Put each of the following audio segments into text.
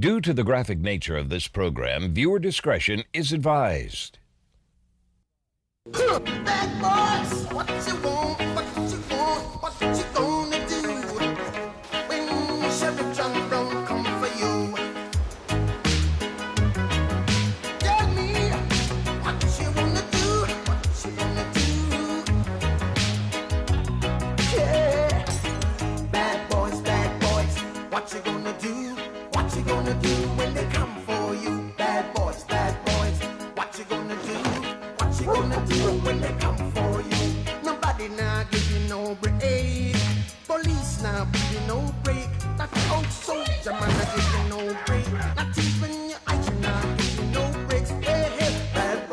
Due to the graphic nature of this program, viewer discretion is advised. Bad boys, what you want, what you gonna do when Chevy John Brown come for you? Tell me what you wanna do, Yeah, bad boys, what you gonna do when they come for you? Bad boys, what you gonna do? What you gonna do when they come for you? Nobody now give you no break. Police now give you no break. That old soldier man now give you no break. Not even your eyes now give you no breaks. Hey, bad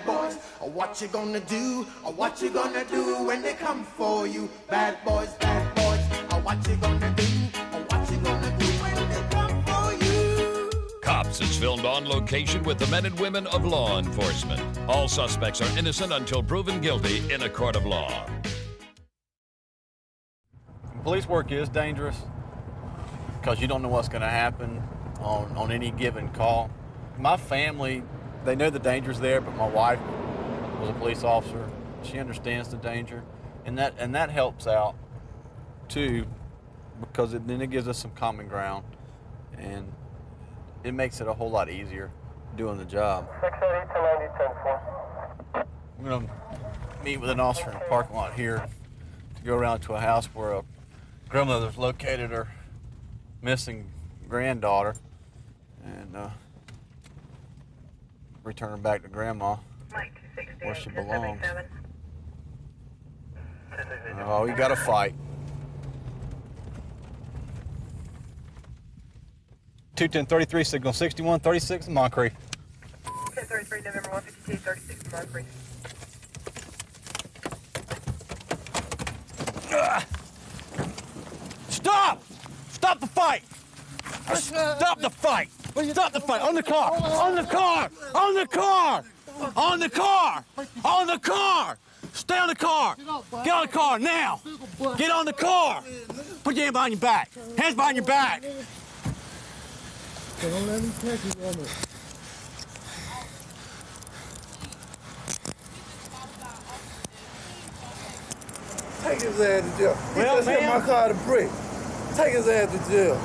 boys, what you gonna do? What you gonna do when they come for you? Bad boys, what you gonna do? What you gonna do when they come for you? Cops is filmed on location with the men and women of law enforcement. All suspects are innocent until proven guilty in a court of law. Police work is dangerous because you don't know what's going to happen on any given call. My family, they know the danger's there, but my wife was a police officer. She understands the danger, and that helps out too, because then it gives us some common ground, and it makes it a whole lot easier doing the job. 680-1090-10-4. I'm going to meet with an officer in a parking lot here to go around to a house where a grandmother's located her missing granddaughter and return her back to grandma where she belongs. Oh, you got to fight. 210-33, signal 6136 in Moncrief. 1033, November 152, 36 Moncrief. Stop! Stop the fight! Stop the fight! Stop the fight! On the car! On the car! On the car! On the car! On the car! Stay on the car! Get on the car now! Get on the car! Put your hand behind your back! Hands behind your back! Don't let him take you on it. Take his ass to jail. He Well, just hit my car to brick. Take his ass to jail.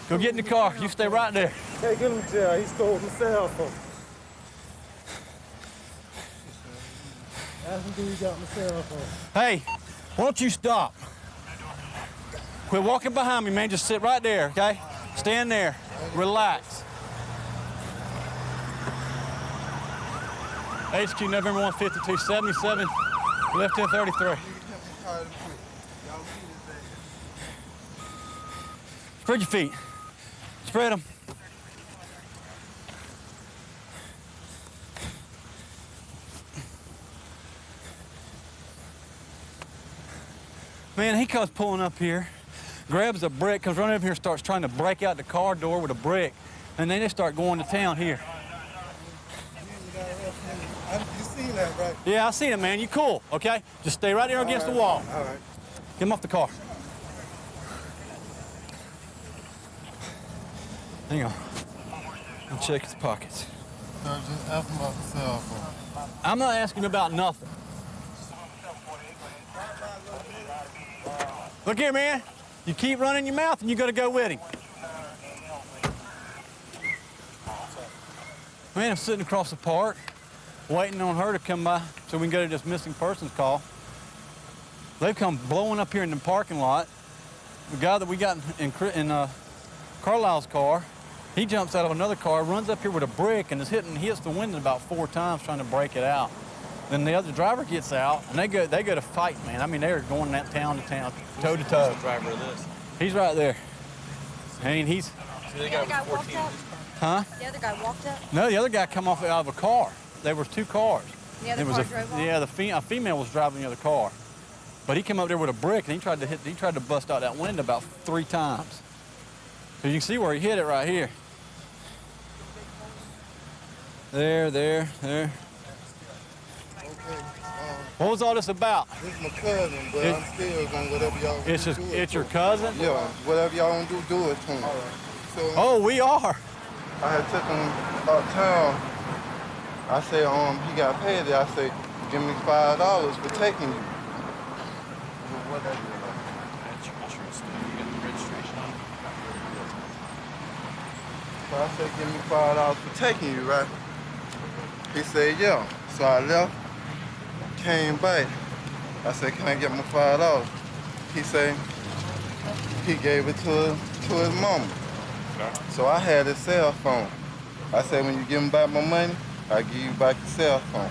Go get in the car. You stay right there. Take him to jail. He stole my cell phone. Ask him who he got my cell phone. Hey, why don't you stop? Quit walking behind me, man. Just sit right there, okay? Stand there. Relax. HQ November 152, 77, left 1033. Spread your feet. Spread them. Man, he comes pulling up here, grabs a brick, comes running up here, starts trying to break out the car door with a brick, and then they start going to town here. You seen that, right? Yeah, I seen it, man. You cool, okay? Just stay right there against the wall. All right. Get him off the car. Hang on. I'll check his pockets. Sir, just ask him about the cell phone. I'm not asking about nothing. Look here, man. You keep running your mouth and you're gonna go with him. Man, I'm sitting across the park, waiting on her to come by so we can go to this missing persons call. They've come blowing up here in the parking lot. The guy that we got in Carlisle's car, he jumps out of another car, runs up here with a brick, and hits the window about 4 times trying to break it out. Then the other driver gets out, and they go to fight, man. I mean, they're going that town to town, toe to toe. Who's the driver of this? He's right there. I mean, he's. The other guy walked up? Huh? The other guy walked up? No, the other guy come off out of a car. There was 2 cars. The other car drove off? Yeah, a female was driving the other car. But he came up there with a brick, and he tried to bust out that window about 3 times. So you can see where he hit it right here. There. Okay. What was all this about? This is my cousin, but I'm still gonna whatever y'all It's do. just, it's your cousin? Yeah, whatever y'all want to do it to him. So Oh, we are. I had took him uptown. I said, he got paid there. I said, give me $5 for taking you. What that is? That's your insurance stuff. You got the registration on it? So I said, give me $5 for taking you, right? He said, yeah. So I left, came back. I said, can I get my $5? He said, he gave it to his mama. So I had his cell phone. I said, when you give him back my money, I give you back the cell phone.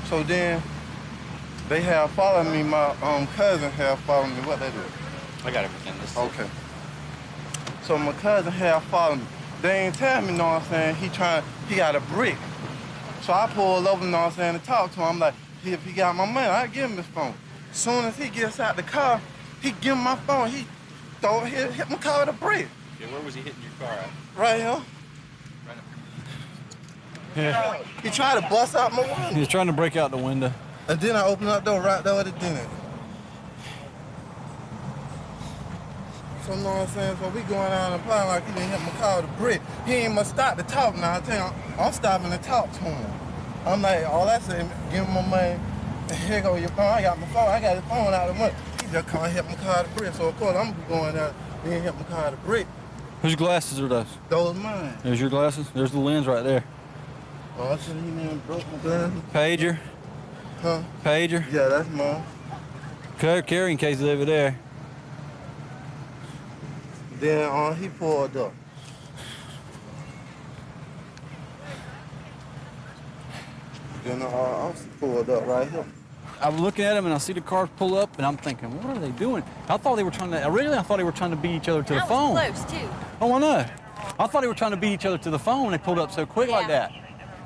So then they have followed me. My cousin have followed me. What they do? I got everything. Okay. So my cousin have followed me. They ain't tell me, know what I'm saying? He got a brick. So I pulled over, know what I'm saying, to talk to him. I'm like, if he got my money, I give him his phone. Soon as he gets out the car, he give me my phone. He hit my car with a brick. Yeah, where was he hitting your car at? Right here. Right up Yeah. He tried to bust out my window. He's trying to break out the window. And then I opened up the door right there with the dinner. So you know what I'm saying? So we going out and playing like he didn't hit my car with a brick. He ain't must stop to talk now. I tell you, I'm stopping to talk to him. I'm like, all I say, give him my money. And here go your phone. I got my phone. I got his phone out of the money. He just come and hit my car with a brick. So of course I'm going out and he hit my car with a brick. Whose glasses are those? Those mine. There's your glasses. There's the lens right there. Oh, I said he never broke my glasses. Pager. Huh? Pager. Yeah, that's mine. Carrying case is over there. Then he pulled up. Then the officer pulled up right here. I'm looking at him and I see the car pull up and I'm thinking, what are they doing? Originally I thought they were trying to beat each other to the phone. That was close, too. Oh, I know. I thought they were trying to beat each other to the phone. They pulled up so quick like that.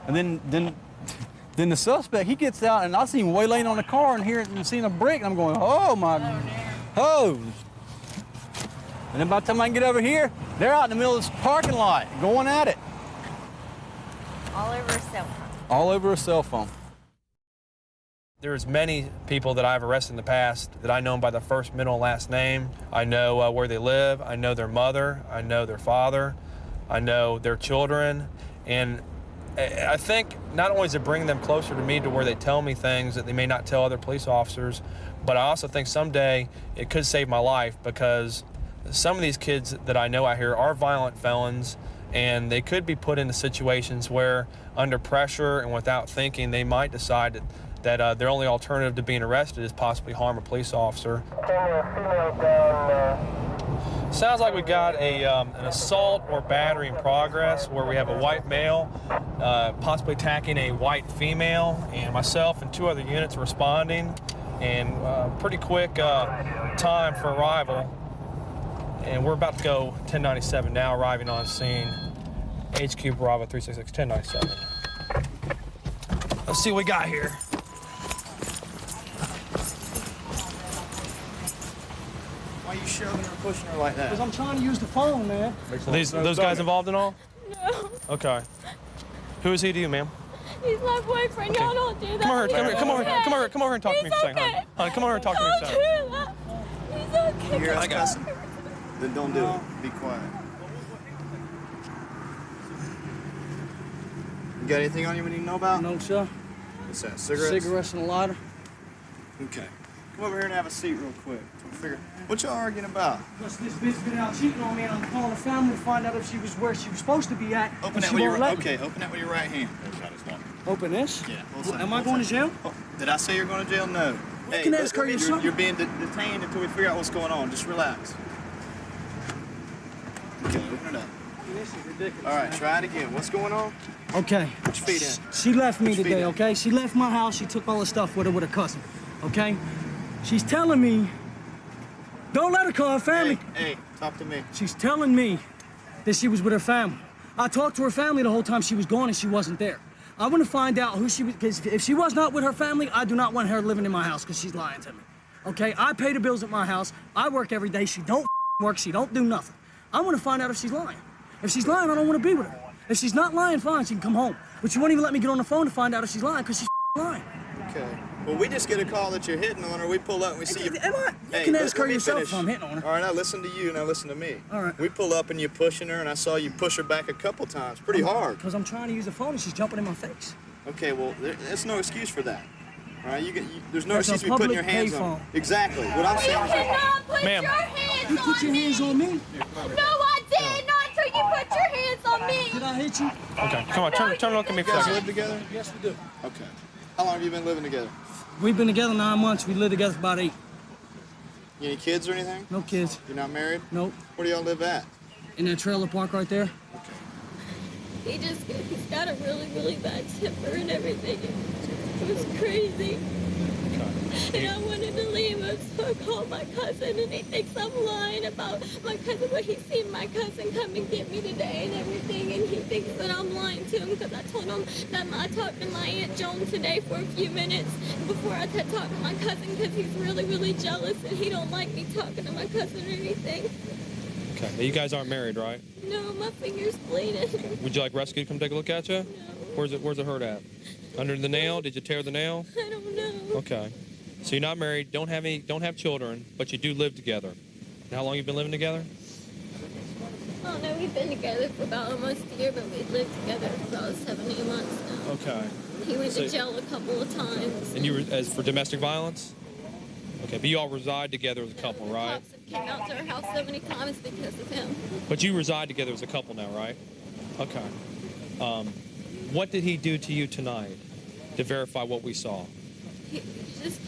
And then the suspect, he gets out and I see him waylaying on the car and seeing a brick and I'm going, oh my, oh. And then by the time I can get over here, they're out in the middle of this parking lot going at it. All over a cell phone. All over a cell phone. There's many people that I've arrested in the past that I know by the first, middle, and last name. I know where they live. I know their mother. I know their father. I know their children. And I think not only does it bring them closer to me to where they tell me things that they may not tell other police officers, but I also think someday it could save my life because some of these kids that I know out here are violent felons and they could be put into situations where under pressure and without thinking they might decide that their only alternative to being arrested is possibly harm a police officer. Sounds like we got an assault or battery in progress where we have a white male possibly attacking a white female, and myself and 2 other units responding, and pretty quick time for arrival. And we're about to go 1097 now, arriving on scene. HQ Bravo 366 1097. Let's see what we got here. Why are you shoving her and pushing her like that? Because I'm trying to use the phone, man. Are those guys involved in all? No. Okay. Who is he to you, ma'am? He's my boyfriend. Y'all don't do that. Come over here and talk to me for a second, honey. Honey, come over here and talk to me for a second. Don't do that. He's okay. You hear us cussing? Then don't do it. Be quiet. You got anything on you we need to know about? No, sir. What's that, cigarettes? Cigarettes and a lighter. Okay. Come over here and have a seat real quick. What y'all arguing about? Because this bitch been out cheating on me and I'm calling the family to find out if she was where she was supposed to be at. Open that with your open that with your right hand. Open this? Yeah. Am I going to jail? Oh, did I say you're going to jail? No. Hey, can ask her yourself. You're being detained until we figure out what's going on. Just relax. Okay, open it up. This is ridiculous. All right, try it again. What's going on? Okay. Put your feet in. She left me Put your today, feet in. okay? She left my house. She took all the stuff with her with her cousin, okay? She's telling me, don't let her call her family. Hey, talk to me. She's telling me that she was with her family. I talked to her family the whole time she was gone and she wasn't there. I want to find out who she was, because if she was not with her family, I do not want her living in my house because she's lying to me. Okay, I pay the bills at my house. I work every day. She don't work. She don't do nothing. I want to find out if she's lying. If she's lying, I don't want to be with her. If she's not lying, fine, she can come home. But you won't even let me get on the phone to find out if she's lying because she's lying. Okay. Well, we just get a call that you're hitting on her. We pull up and we see you. Am I? You can ask her yourself if I'm hitting on her. All right, now listen to you. Now listen to me. All right. We pull up and you're pushing her, and I saw you push her back a couple times, pretty hard. Because I'm trying to use the phone and she's jumping in my face. Okay, well, there's no excuse for that. All right, there's no That's a excuse for putting your public hands on payphone. her. Exactly. What I'm saying is. cannot put Ma'am. your hands You on put your me. hands on me? No, I did not until you put your hands on me. Did I hit you? Okay, come on, turn and look at me for You a guys second. live together? Yes, we do. Okay. How long have you been living together? We've been together 9 months. We lived together for about 8. You any kids or anything? No kids. You're not married? Nope. Where do y'all live at? In that trailer park right there. He's got a really, really bad temper and everything. It was crazy. And I wanted to leave him, so I called my cousin, and he thinks I'm lying about my cousin, but he's seen my cousin come and get me today and everything, and he thinks that I'm lying to him because I told him that I talked to my Aunt Joan today for a few minutes before I had talked to my cousin because he's really, really jealous, and he don't like me talking to my cousin or anything. Okay, you guys aren't married, right? No, my finger's bleeding. Would you like rescue to come take a look at you? No. Where's it hurt at? Under the nail? Did you tear the nail? I don't know. Okay. So you're not married, don't have children, but you do live together. And how long you been living together? Oh no, we've been together for about almost a year, but we lived together for about 17 months now. Okay. He went So- to jail a couple of times. And you were as for domestic violence? Okay, but you all reside together as a couple, right? Cops have came out to our house so many times because of him. But you reside together as a couple now, right? Okay. What did he do to you tonight to verify what we saw? He just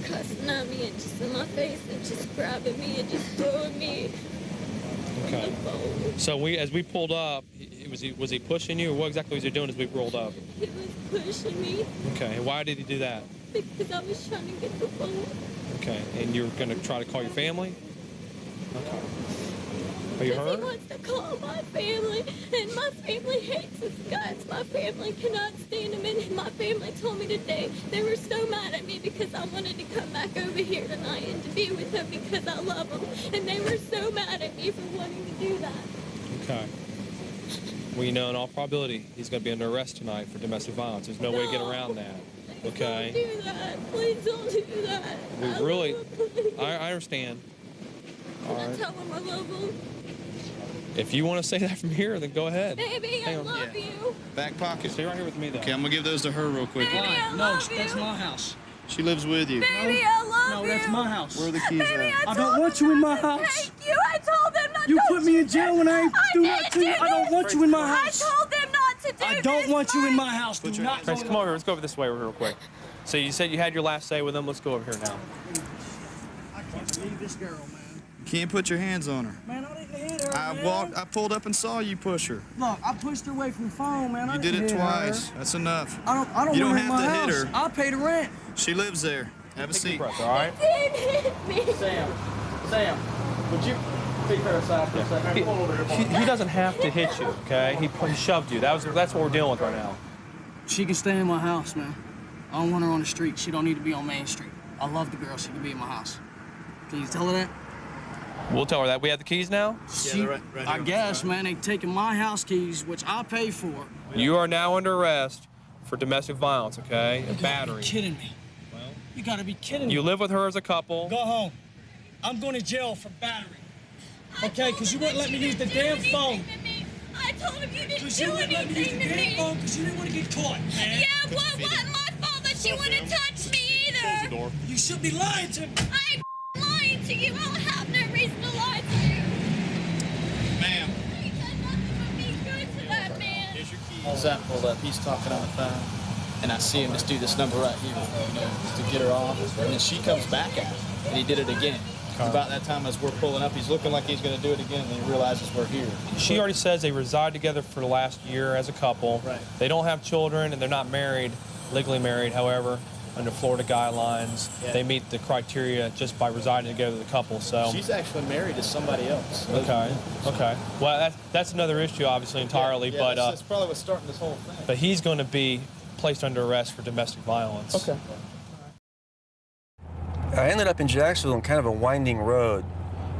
cussing at me and just in my face and just grabbing me and just throwing me on Okay. the phone. So as we pulled up, was he pushing you, or what exactly was he doing as we rolled up? He was pushing me Okay, and why did he do that? because I was trying to get the phone. Okay, and you're going to try to call your family? Okay. Are you Because he hurt? wants to call my family, and my family hates his guts. My family cannot stand him, and my family told me today they were so mad at me because I wanted to come back over here tonight and to be with him because I love him, and they were so mad at me for wanting to do that. Okay. Well, you know, in all probability, he's going to be under arrest tonight for domestic violence. There's no way to get around that. Okay? Don't do that. Please don't do that. We really, I understand. All Can I right. tell him I love him? If you want to say that from here, then go ahead. Baby, I Hang on. love you. Back pocket. Stay right here with me, though. Okay, I'm gonna give those to her real quick. Baby, I No, love that's you. my house. She lives with you. Baby, I love No, you. that's my house. Where are the keys Baby, at? I told don't want them you in not my to house. Take you. I told them not. You don't put me in jail when I ain't do didn't nothing to you. do I don't this. want you in my I house. told them not to do I don't this, want you in Mike. my house. Do your not hands- go Trace, come over. Let's go over this way real quick. So you said you had your last say with him. Let's go over here now. I can't believe this girl, man. Can't put your hands on her. Man, I didn't hit her, I man. I pulled up and saw you push her. Look, I pushed her away from the phone, man. I You did didn't it hit twice. Her. That's enough. I don't You don't want her in have my to hit house. her. I pay the rent. She lives there. Have a Take a seat. breath, all right? Didn't hit me. Sam, would you take her aside for a second? He doesn't have to hit you, okay? He shoved you. That's what we're dealing with right now. She can stay in my house, man. I don't want her on the street. She don't need to be on Main Street. I love the girl. She can be in my house. Can you tell her that? We'll tell her that. We have the keys now? She, they're right I here. guess, man, they taking my house keys, which I pay for. You are now under arrest for domestic violence, okay? And You gotta battery. be kidding me. You gotta be kidding me. You live with her as a couple. Go home. I'm going to jail for battery. Okay, because you wouldn't let me use the damn phone. I told him you didn't Because you do wouldn't let me use anything the to damn me. phone because you didn't want to get caught, man. Yeah, well, it wasn't my fault that she wouldn't touch me either. You should be lying to me. I ain't lying to you. I don't have no reason to lie to you. Ma'am. He done nothing but be good to that man. Here's your keys. Zach pulled up, he's talking on the phone, and I see him just do this number right here, you know, just to get her off, and then she comes back at him, and he did it again. About that time as we're pulling up, he's looking like he's going to do it again, and then he realizes we're here. She already says they reside together for the last year as a couple. Right. They don't have children, and they're not married, legally married, however, under Florida guidelines. Yeah. They meet the criteria just by residing together as a couple, so. She's actually married to somebody else. Okay, okay. Well, that's another issue, obviously, entirely, Yeah, but that's probably what's starting this whole thing. but he's going to be placed under arrest for domestic violence. Okay. I ended up in Jacksonville on kind of a winding road.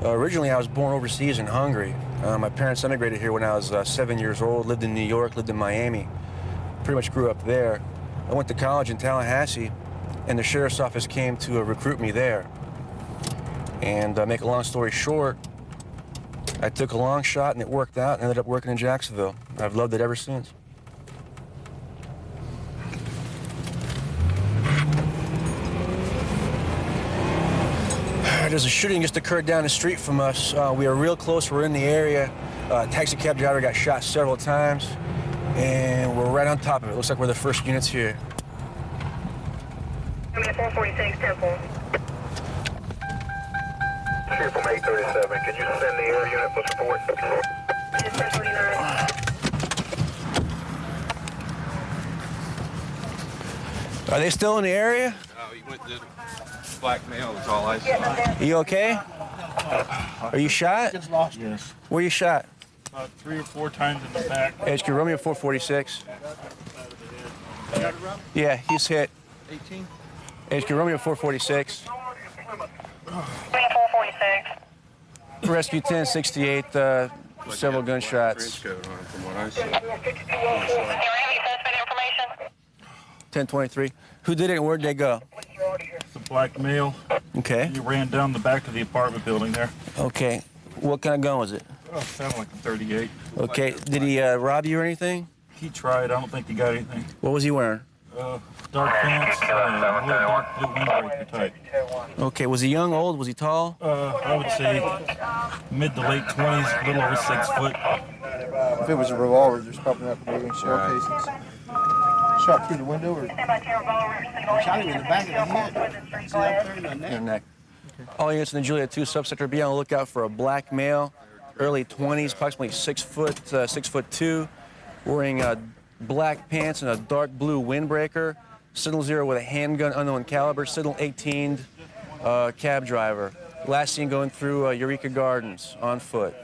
Originally, I was born overseas in Hungary. My parents emigrated here when I was 7 years old, lived in New York, lived in Miami. Pretty much grew up there. I went to college in Tallahassee, and the sheriff's office came to recruit me there. And make a long story short, I took a long shot and it worked out and ended up working in Jacksonville. I've loved it ever since. There's a shooting just occurred down the street from us. We are real close, we're in the area. Taxi cab driver got shot several times, and we're right on top of it. Looks like we're the first units here. 446, Temple. Here from 837, can you send the air unit for support? Yes, 1029. Are they still in the area? Oh, he went to blackmail is all I saw. You okay? Are you shot? Yes. Where you shot? 3 or 4 times in the back. HQ Romeo 446. Yeah, he's hit. 18? HQ Romeo 446. 446. Rescue 1068, several gunshots. Trench coat on from what I saw. 1023. Who did it and where'd they go? It's a black male. Okay. He ran down the back of the apartment building there. Okay. What kind of gun was it? Oh, sounded like a 38. Okay. Did he rob you or anything? He tried. I don't think he got anything. What was he wearing? Dark pants, dark blue windbreaker type. Okay. Was he young, old? Was he tall? I would say mid to late 20s, a little over 6 foot. If it was a revolver, there's probably not going to be any shell casings. Shot through the window or? Shot him in the back of the head. See up there in the neck? In the neck. All units in the Juliet 2 subsector, be on the lookout for a black male, early 20s, approximately 6 foot, 6'2", wearing black pants and a dark blue windbreaker. Signal 0 with a handgun, unknown caliber. Signal 18, cab driver. Last seen going through Eureka Gardens on foot.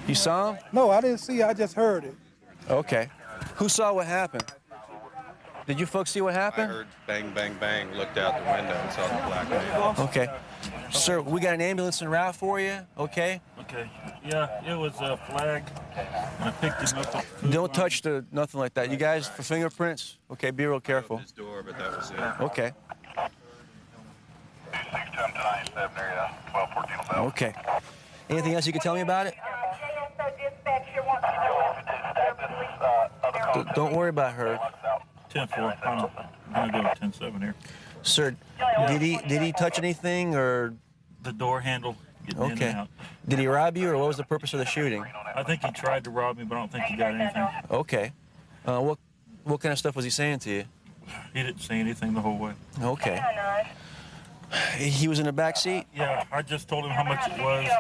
You saw him? No, I didn't see it. I just heard it. Okay. Who saw what happened? Did you folks see what happened? I heard bang, bang, bang, looked out the window and saw the black man. Okay. Sir, we got an ambulance en route for you, okay? Okay. Yeah, it was a flag. I picked him up. Don't touch nothing like that. You guys, for fingerprints? Okay, be real careful. His door, but that was it. Okay. Okay. Anything else you can tell me about it? Don't worry about her. 10-4. I'm gonna go with 10-7 here. Sir, did he touch anything or? The door handle. Getting in and out. Did he rob you or what was the purpose of the shooting? I think he tried to rob me, but I don't think he got anything. Okay. What kind of stuff was he saying to you? He didn't say anything the whole way. Okay. He was in the back seat? Yeah, I just told him how much it was.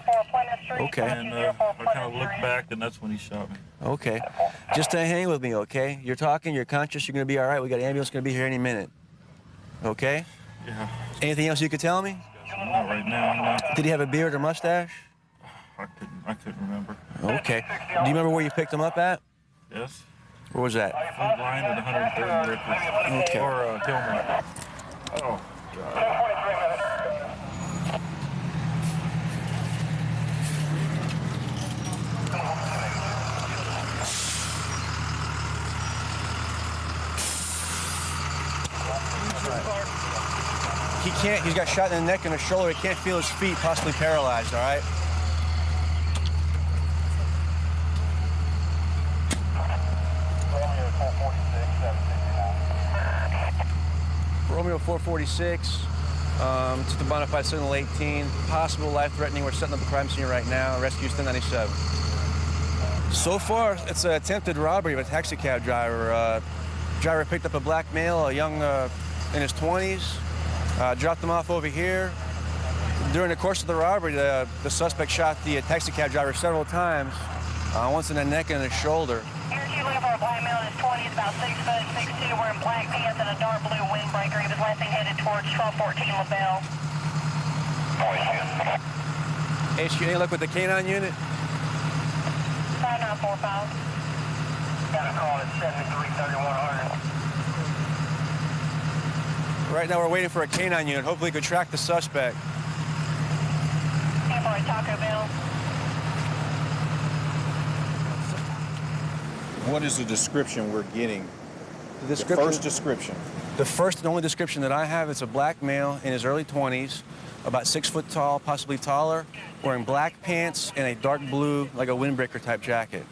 Okay. And I kind of looked back, and that's when he shot me. Okay. Just hang with me, okay? You're talking, you're conscious, you're going to be all right. We got an ambulance going to be here any minute. Okay? Yeah. Anything else you could tell me? Not right now, no. Did he have a beard or mustache? I couldn't remember. Okay. Do you remember where you picked him up at? Yes. Where was that? Full blind at 103rd Rickers. Okay. Or Hillman. Oh, God. He can't, he's got shot in the neck and the shoulder. He can't feel his feet, possibly paralyzed, all right? Romeo 446, to the bona fide signal 18. Possible life-threatening. We're setting up the crime scene right now. Rescue's 1097. So far, it's an attempted robbery of a taxi cab driver. Driver picked up a black male, a young, in his 20s, dropped him off over here. During the course of the robbery, the suspect shot the taxi cab driver several times, once in the neck and the shoulder. Here's you looking for a black male in his 20s, about 6 foot, 6'2", wearing black pants and a dark blue windbreaker. He was last seen headed towards 1214 LaBelle. HQ, any luck with the K-9 unit? 5945. Got a call at 733100. Right now we're waiting for a K-9 unit. Hopefully we could track the suspect. Looking for a Taco Bell. What is the description we're getting? The description? The first description. The first and only description that I have is a black male in his early 20s, about 6 foot tall, possibly taller, wearing black pants and a dark blue, like a windbreaker type jacket.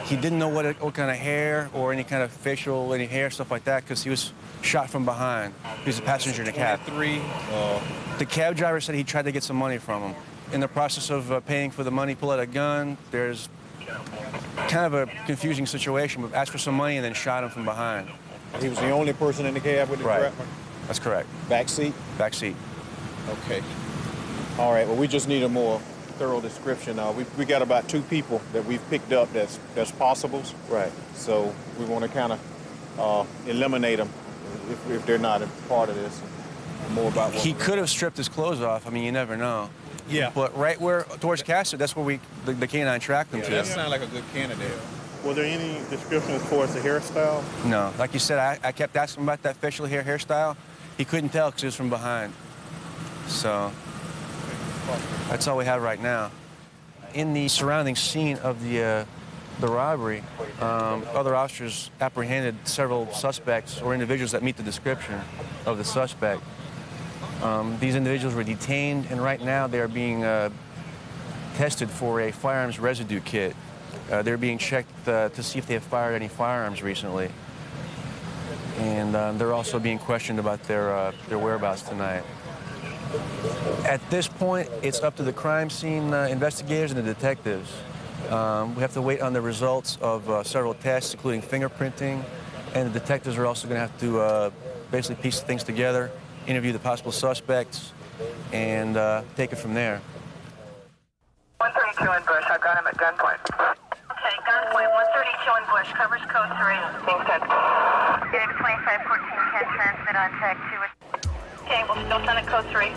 He didn't know what kind of hair or any kind of facial, any hair, stuff like that, because he was shot from behind. He was a passenger in a cab. The cab driver said he tried to get some money from him. In the process of paying for the money, pull out a gun. There's kind of a confusing situation. We asked for some money and then shot him from behind. He was the only person in the cab with the weapon? That's correct. Back seat? Back seat. Okay. All right, well, we just need a more thorough description. We got about 2 people that we've picked up that's possibles. Right. So we want to kind of eliminate them if they're not a part of this. More about what he could have stripped his clothes off. I mean, you never know. Yeah. But right where, towards Castor, that's where the canine tracked him to. That sounds like a good candidate. Was there any description as far as the hairstyle? No. Like you said, I kept asking him about that facial hairstyle. He couldn't tell because he was from behind. So that's all we have right now. In the surrounding scene of the robbery, other officers apprehended several suspects or individuals that meet the description of the suspect. These individuals were detained, and right now they are being tested for a firearms residue kit. They're being checked to see if they have fired any firearms recently. And they're also being questioned about their whereabouts tonight. At this point, it's up to the crime scene investigators and the detectives. We have to wait on the results of several tests, including fingerprinting, and the detectives are also going to have to basically piece things together, interview the possible suspects, and take it from there. 132 in Bush. I've got him at gunpoint. Okay, gunpoint. 132 in Bush. Covers code 3. Being sent. David 2514 can transmit on tag 2. Okay, we'll still send it code 3.